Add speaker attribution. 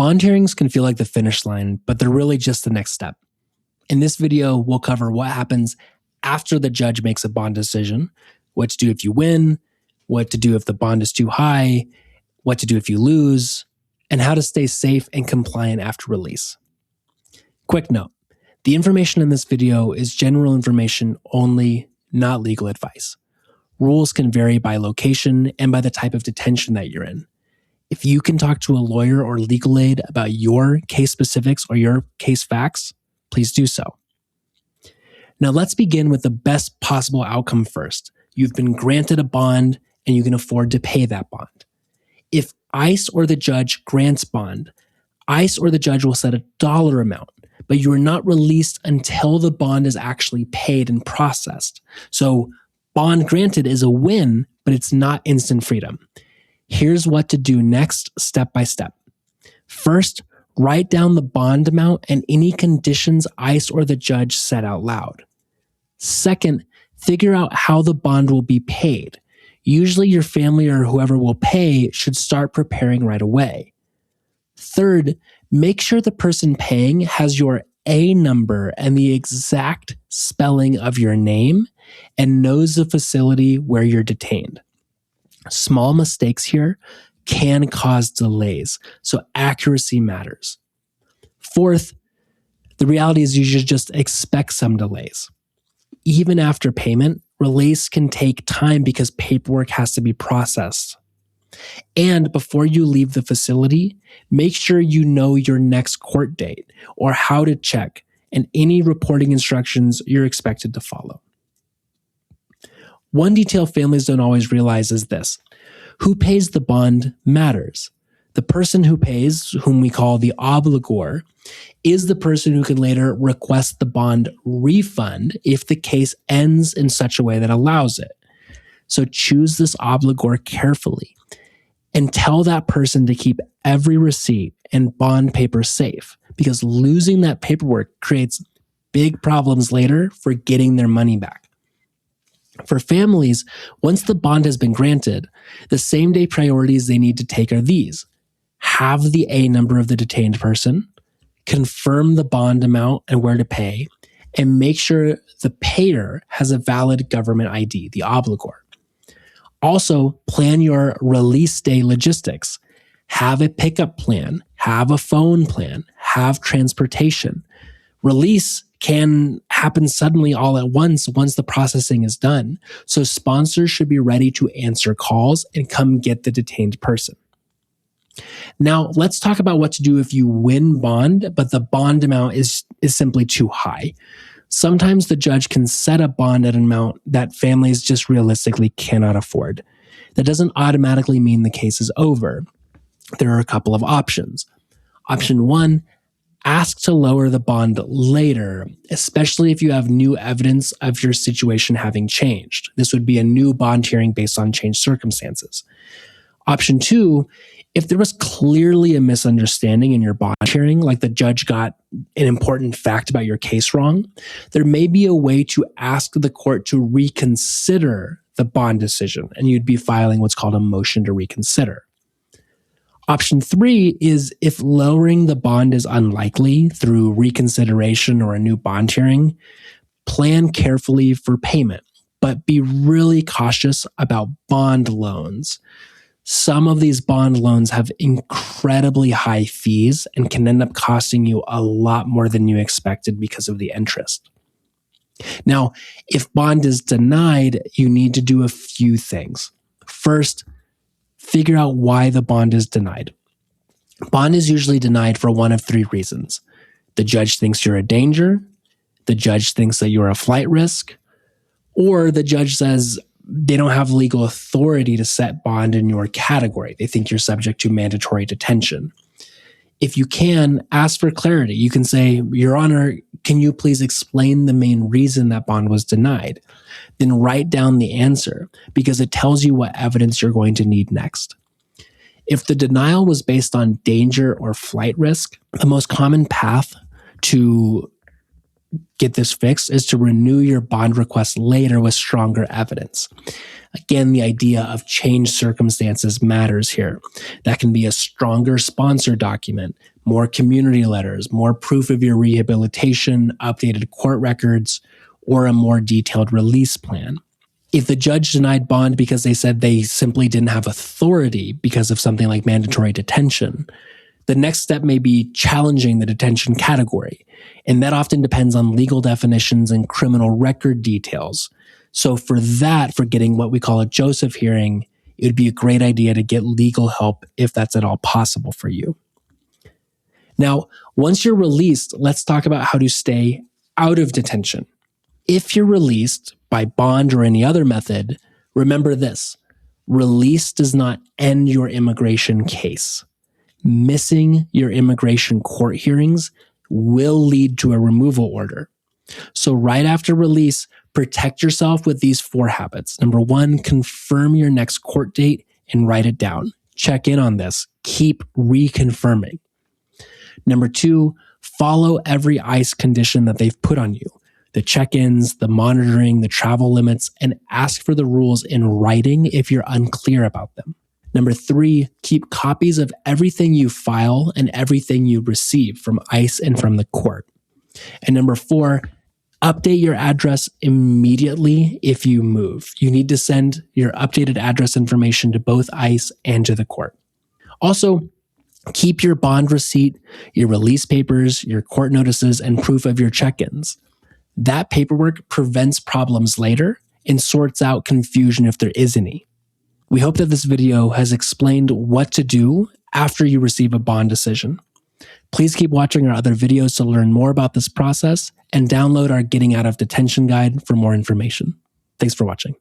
Speaker 1: Bond hearings can feel like the finish line, but they're really just the next step. In this video, we'll cover what happens after the judge makes a bond decision, what to do if you win, what to do if the bond is too high, what to do if you lose, and how to stay safe and compliant after release. Quick note, the information in this video is general information only, not legal advice. Rules can vary by location and by the type of detention that you're in. If you can talk to a lawyer or legal aid about your case specifics or your case facts, please do so. Now let's begin with the best possible outcome first. You've been granted a bond and you can afford to pay that bond. If ICE or the judge grants bond, ICE or the judge will set a dollar amount, but you are not released until the bond is actually paid and processed. So bond granted is a win, but it's not instant freedom. Here's what to do next, step by step. First, write down the bond amount and any conditions ICE or the judge set out loud. Second, figure out how the bond will be paid. Usually your family or whoever will pay should start preparing right away. Third, make sure the person paying has your A number and the exact spelling of your name and knows the facility where you're detained. Small mistakes here can cause delays, so accuracy matters. Fourth, the reality is you should just expect some delays. Even after payment, release can take time because paperwork has to be processed. And before you leave the facility, make sure you know your next court date or how to check and any reporting instructions you're expected to follow. One detail families don't always realize is this: who pays the bond matters. The person who pays, whom we call the obligor, is the person who can later request the bond refund if the case ends in such a way that allows it. So choose this obligor carefully and tell that person to keep every receipt and bond paper safe, because losing that paperwork creates big problems later for getting their money back. For families, once the bond has been granted, the same day priorities they need to take are these: have the A number of the detained person, confirm the bond amount and where to pay, and make sure the payer has a valid government ID, the obligor. Also, plan your release day logistics. Have a pickup plan, have a phone plan, have transportation. Release can happen suddenly all at once the processing is done. So sponsors should be ready to answer calls and come get the detained person. Now, let's talk about what to do if you win bond, but the bond amount is simply too high. Sometimes the judge can set a bond at an amount that families just realistically cannot afford. That doesn't automatically mean the case is over. There are a couple of options. Option one, ask to lower the bond later, especially if you have new evidence of your situation having changed. This would be a new bond hearing based on changed circumstances. Option two, if there was clearly a misunderstanding in your bond hearing, like the judge got an important fact about your case wrong, there may be a way to ask the court to reconsider the bond decision, and you'd be filing what's called a motion to reconsider. Option three is if lowering the bond is unlikely through reconsideration or a new bond hearing, plan carefully for payment, but be really cautious about bond loans. Some of these bond loans have incredibly high fees and can end up costing you a lot more than you expected because of the interest. Now, if bond is denied, you need to do a few things. First, figure out why the bond is denied. Bond is usually denied for one of three reasons. The judge thinks you're a danger, the judge thinks that you're a flight risk, or the judge says they don't have legal authority to set bond in your category. They think you're subject to mandatory detention. If you can, ask for clarity. You can say, Your Honor, can you please explain the main reason that bond was denied? Then write down the answer, because it tells you what evidence you're going to need next. If the denial was based on danger or flight risk, the most common path to get this fixed is to renew your bond request later with stronger evidence. Again, the idea of changed circumstances matters here. That can be a stronger sponsor document, more community letters, more proof of your rehabilitation, updated court records, or a more detailed release plan. If the judge denied bond because they said they simply didn't have authority because of something like mandatory detention, the next step may be challenging the detention category, and that often depends on legal definitions and criminal record details. So for getting what we call a Joseph hearing, it would be a great idea to get legal help if that's at all possible for you. Now, once you're released, let's talk about how to stay out of detention. If you're released by bond or any other method, remember this: release does not end your immigration case. Missing your immigration court hearings will lead to a removal order. So right after release, protect yourself with these 4 habits. Number 1, confirm your next court date and write it down. Check in on this. Keep reconfirming. Number 2, follow every ICE condition that they've put on you. The check-ins, the monitoring, the travel limits, and ask for the rules in writing if you're unclear about them. Number 3, keep copies of everything you file and everything you receive from ICE and from the court. And number 4, update your address immediately if you move. You need to send your updated address information to both ICE and to the court. Also, keep your bond receipt, your release papers, your court notices, and proof of your check-ins. That paperwork prevents problems later and sorts out confusion if there is any. We hope that this video has explained what to do after you receive a bond decision. Please keep watching our other videos to learn more about this process and download our Getting Out of Detention guide for more information. Thanks for watching.